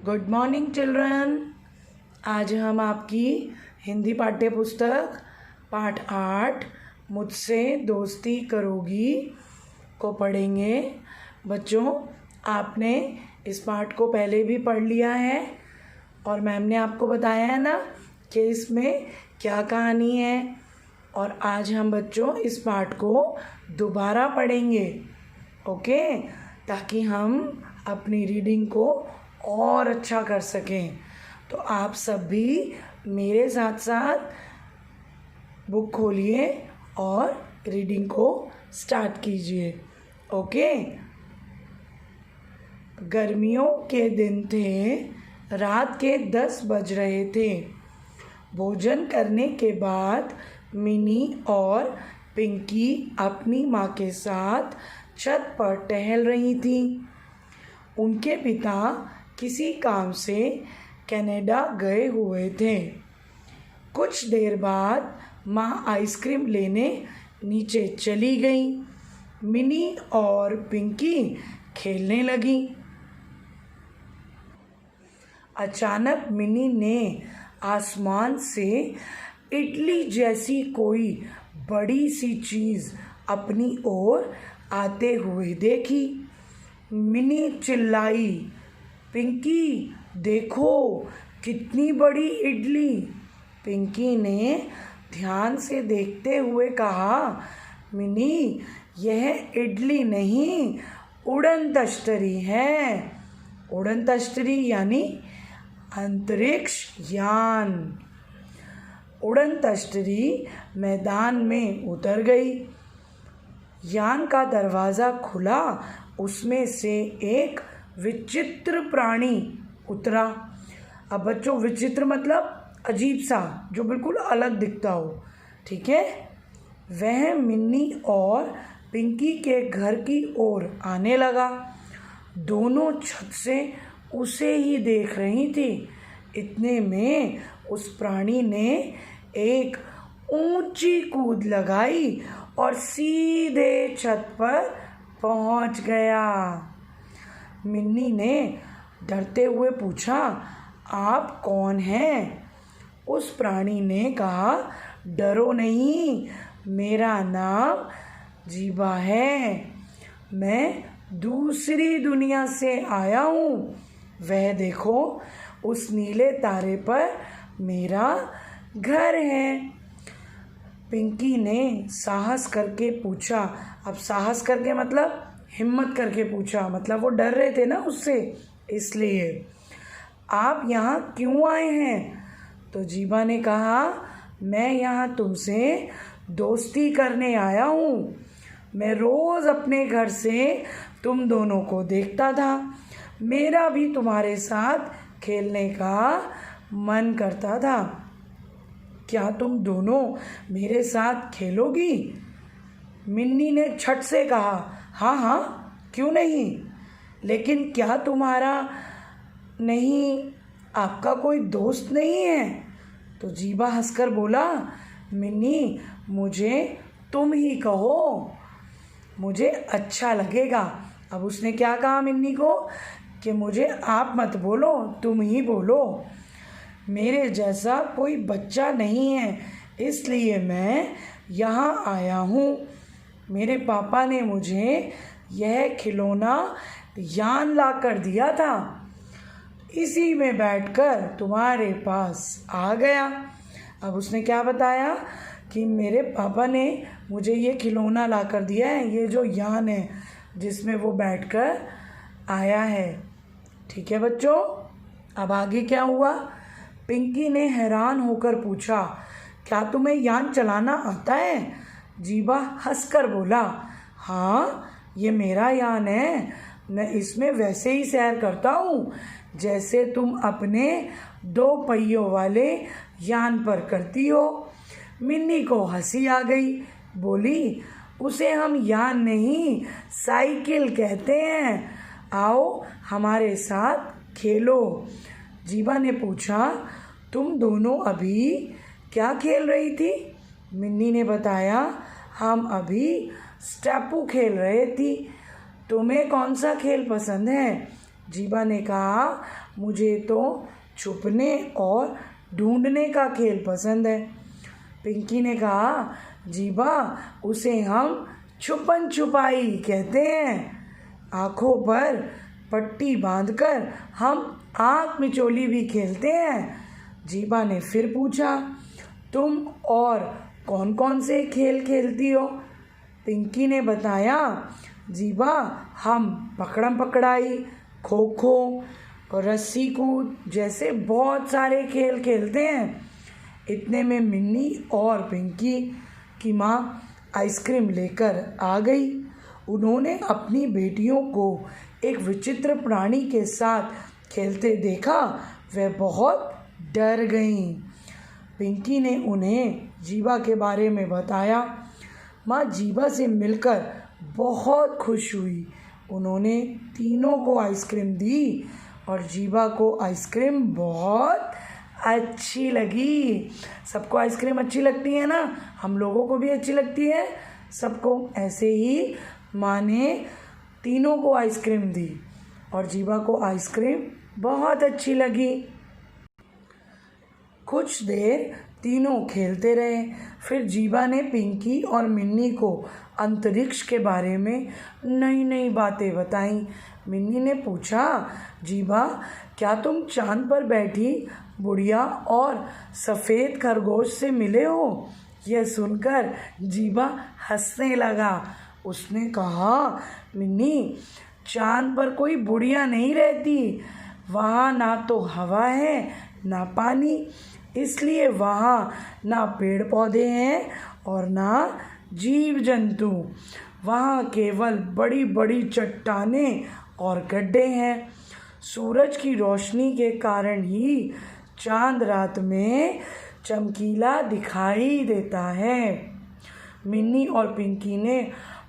Good morning children. आज हम आपकी हिंदी पाठ्य पुस्तक पाठ 8 मुझसे दोस्ती करोगी को पढ़ेंगे। बच्चों, आपने इस पाठ को पहले भी पढ़ लिया है और मैम ने आपको बताया है ना कि इसमें क्या कहानी है। और आज हम बच्चों इस पाठ को दोबारा पढ़ेंगे, ओके, ताकि हम अपनी रीडिंग को और अच्छा कर सकें। तो आप सब भी मेरे साथ साथ बुक खोलिए और रीडिंग को स्टार्ट कीजिए, ओके। गर्मियों के दिन थे, रात के 10 बज रहे थे। भोजन करने के बाद मिनी और पिंकी अपनी माँ के साथ छत पर टहल रही थी। उनके पिता किसी काम से कनाडा गए हुए थे। कुछ देर बाद माँ आइसक्रीम लेने नीचे चली गई। मिनी और पिंकी खेलने लगी। अचानक मिनी ने आसमान से इडली जैसी कोई बड़ी सी चीज़ अपनी ओर आते हुए देखी। मिनी चिल्लाई, पिंकी देखो कितनी बड़ी इडली। पिंकी ने ध्यान से देखते हुए कहा, मिनी यह इडली नहीं, उड़न तश्तरी है। उड़न तश्तरी यानी अंतरिक्ष यान। उड़न तश्तरी मैदान में उतर गई। यान का दरवाज़ा खुला, उसमें से एक विचित्र प्राणी उतरा। अब बच्चों, विचित्र मतलब अजीब सा, जो बिल्कुल अलग दिखता हो, ठीक है। वह मिन्नी और पिंकी के घर की ओर आने लगा। दोनों छत से उसे ही देख रही थी। इतने में उस प्राणी ने एक ऊंची कूद लगाई और सीधे छत पर पहुंच गया। मिन्नी ने डरते हुए पूछा, आप कौन हैं? उस प्राणी ने कहा, डरो नहीं, मेरा नाम जीबा है। मैं दूसरी दुनिया से आया हूँ। वह देखो, उस नीले तारे पर मेरा घर है। पिंकी ने साहस करके पूछा। अब साहस करके मतलब हिम्मत करके पूछा, मतलब वो डर रहे थे ना उससे, इसलिए। आप यहाँ क्यों आए हैं? तो जीबा ने कहा, मैं यहाँ तुमसे दोस्ती करने आया हूँ। मैं रोज़ अपने घर से तुम दोनों को देखता था। मेरा भी तुम्हारे साथ खेलने का मन करता था। क्या तुम दोनों मेरे साथ खेलोगी? मिन्नी ने छट से कहा, हाँ हाँ, क्यों नहीं, लेकिन क्या तुम्हारा नहीं, आपका कोई दोस्त नहीं है? तो जीबा हंसकर बोला, मिन्नी मुझे तुम ही कहो, मुझे अच्छा लगेगा। अब उसने क्या कहा मिन्नी को कि मुझे आप मत बोलो, तुम ही बोलो। मेरे जैसा कोई बच्चा नहीं है, इसलिए मैं यहाँ आया हूँ। मेरे पापा ने मुझे यह खिलौना यान ला कर दिया था, इसी में बैठकर तुम्हारे पास आ गया। अब उसने क्या बताया कि मेरे पापा ने मुझे ये खिलौना ला कर दिया है, ये जो यान है जिसमें वो बैठकर आया है। ठीक है बच्चों, अब आगे क्या हुआ? पिंकी ने हैरान होकर पूछा, क्या तुम्हें यान चलाना आता है? जीबा हंसकर बोला, हाँ, ये मेरा यान है। मैं इसमें वैसे ही सैर करता हूँ जैसे तुम अपने 2 पहियों वाले यान पर करती हो। मिन्नी को हंसी आ गई, बोली, उसे हम यान नहीं, साइकिल कहते हैं। आओ हमारे साथ खेलो। जीबा ने पूछा, तुम दोनों अभी क्या खेल रही थी? मिन्नी ने बताया, हम अभी स्टेपू खेल रहे थी। तुम्हें कौन सा खेल पसंद है? जीबा ने कहा, मुझे तो छुपने और ढूंढने का खेल पसंद है। पिंकी ने कहा, जीबा उसे हम छुपन छुपाई कहते हैं। आँखों पर पट्टी बांधकर हम आँख मिचोली भी खेलते हैं। जीबा ने फिर पूछा, तुम और कौन कौन से खेल खेलती हो? पिंकी ने बताया, जीबा हम पकड़म पकड़ाई, खो खो और रस्सी कूद जैसे बहुत सारे खेल खेलते हैं। इतने में मिन्नी और पिंकी की माँ आइसक्रीम लेकर आ गई। उन्होंने अपनी बेटियों को एक विचित्र प्राणी के साथ खेलते देखा। वे बहुत डर गईं। पिंकी ने उन्हें जीबा के बारे में बताया। माँ जीबा से मिलकर बहुत खुश हुई। उन्होंने तीनों को आइसक्रीम दी और जीबा को आइसक्रीम बहुत अच्छी लगी। सबको आइसक्रीम अच्छी लगती है ना, हम लोगों को भी अच्छी लगती है सबको। ऐसे ही माँ ने तीनों को आइसक्रीम दी और जीबा को आइसक्रीम बहुत अच्छी लगी। कुछ देर तीनों खेलते रहे। फिर जीबा ने पिंकी और मिन्नी को अंतरिक्ष के बारे में नई नई बातें बताईं। मिन्नी ने पूछा, जीबा क्या तुम चांद पर बैठी बुढ़िया और सफ़ेद खरगोश से मिले हो? यह सुनकर जीबा हंसने लगा। उसने कहा, मिन्नी चांद पर कोई बुढ़िया नहीं रहती। वहाँ ना तो हवा है ना पानी, इसलिए वहाँ ना पेड़ पौधे हैं और ना जीव जंतु। वहाँ केवल बड़ी बड़ी चट्टानें और गड्ढे हैं। सूरज की रोशनी के कारण ही चांद रात में चमकीला दिखाई देता है। मिन्नी और पिंकी ने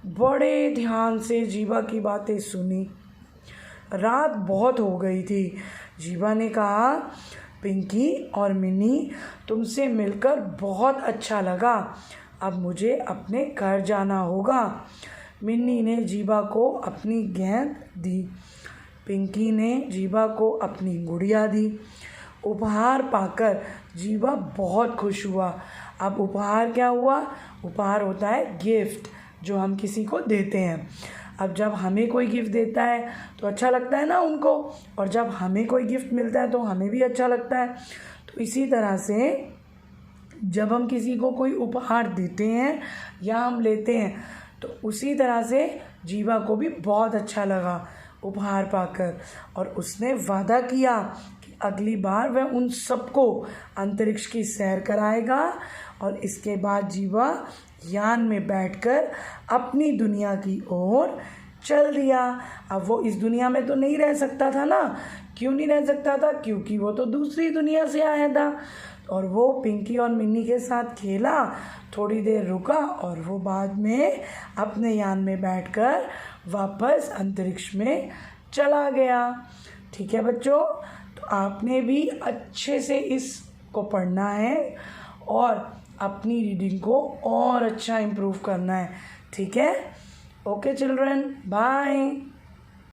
बड़े ध्यान से जीबा की बातें सुनी। रात बहुत हो गई थी। जीबा ने कहा, पिंकी और मिन्नी तुमसे मिलकर बहुत अच्छा लगा। अब मुझे अपने घर जाना होगा। मिन्नी ने जीबा को अपनी गेंद दी। पिंकी ने जीबा को अपनी गुड़िया दी। उपहार पाकर जीबा बहुत खुश हुआ। अब उपहार क्या हुआ? उपहार होता है गिफ्ट, जो हम किसी को देते हैं। अब जब हमें कोई गिफ्ट देता है तो अच्छा लगता है ना उनको, और जब हमें कोई गिफ्ट मिलता है तो हमें भी अच्छा लगता है। तो इसी तरह से जब हम किसी को कोई उपहार देते हैं या हम लेते हैं तो उसी तरह से जीवा को भी बहुत अच्छा लगा उपहार पाकर, और उसने वादा किया कि अगली बार वह उन सबको अंतरिक्ष की सैर कराएगा। और इसके बाद जीवा यान में बैठकर अपनी दुनिया की ओर चल दिया। अब वो इस दुनिया में तो नहीं रह सकता था ना। क्यों नहीं रह सकता था? क्योंकि वो तो दूसरी दुनिया से आया था। और वो पिंकी और मिन्नी के साथ खेला, थोड़ी देर रुका और वो बाद में अपने यान में बैठकर वापस अंतरिक्ष में चला गया। ठीक है बच्चों, तो आपने भी अच्छे से इसको पढ़ना है और अपनी रीडिंग को और अच्छा इम्प्रूव करना है। ठीक है, ओके चिल्ड्रन, बाय।